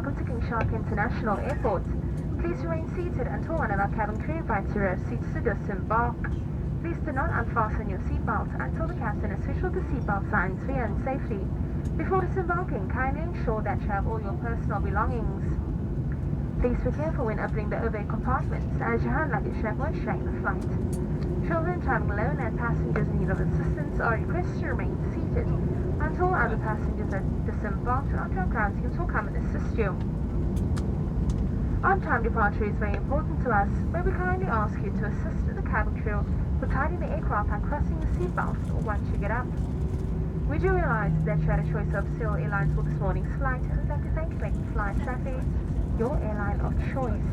Welcome to King Shark International Airport. Please remain seated until one of our cabin crew invites you to seats to disembark. Please do not unfasten your seatbelt until the captain has switched the seatbelt signs for your own safety. Before disembarking, kindly ensure that you have all your personal belongings. Please be careful when opening the overhead compartments, as your hand luggage won't strain the flight. Children traveling alone and passengers in need of assistance are requested to remain seated until other passengers are disembarked and onto our ground teams will come and assist you. On-time departure is very important to us, where we kindly ask you to assist the cabin crew with tidying the aircraft and crossing the seatbelts once you get up. We do realize that you had a choice of several airlines for this morning's flight, and we'd like to thank you for making Fly Saturday your airline of choice.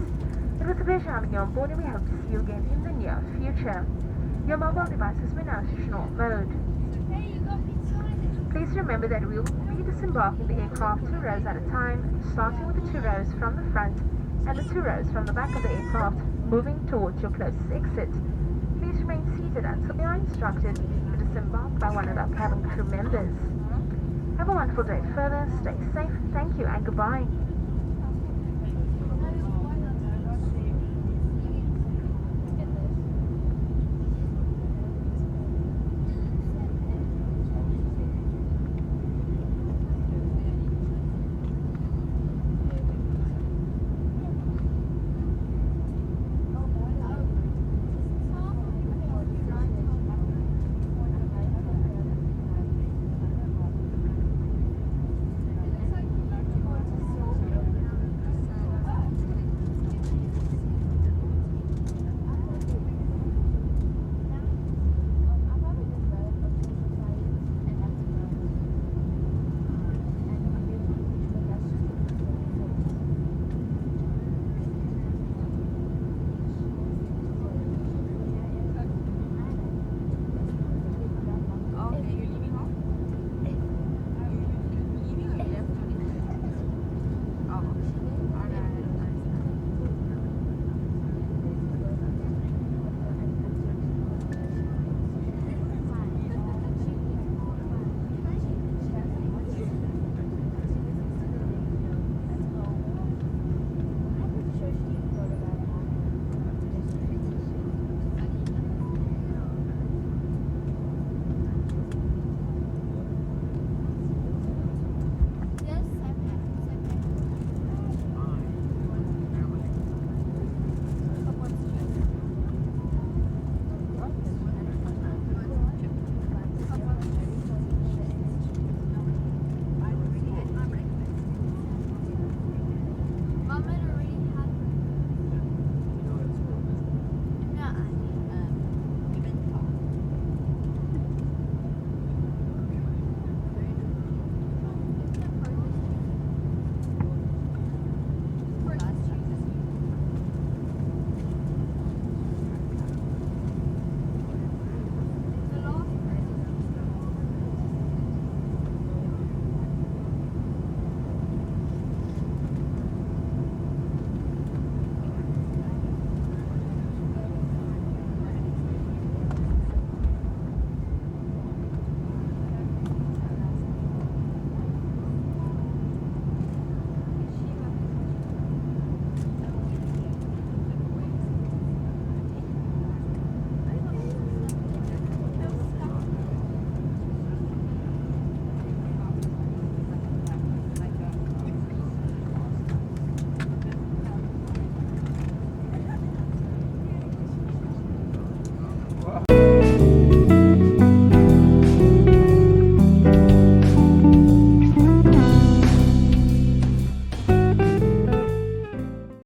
It was a pleasure having you on board, and we hope to see you again in the near future. Your mobile devices will now switch on mode. Please remember that we will be disembarking the aircraft 2 rows at a time, starting with the 2 rows from the front and the 2 rows from the back of the aircraft, moving towards your closest exit. Please remain seated until you are instructed to disembark by one of our cabin crew members. Have a wonderful day further, stay safe, thank you and goodbye.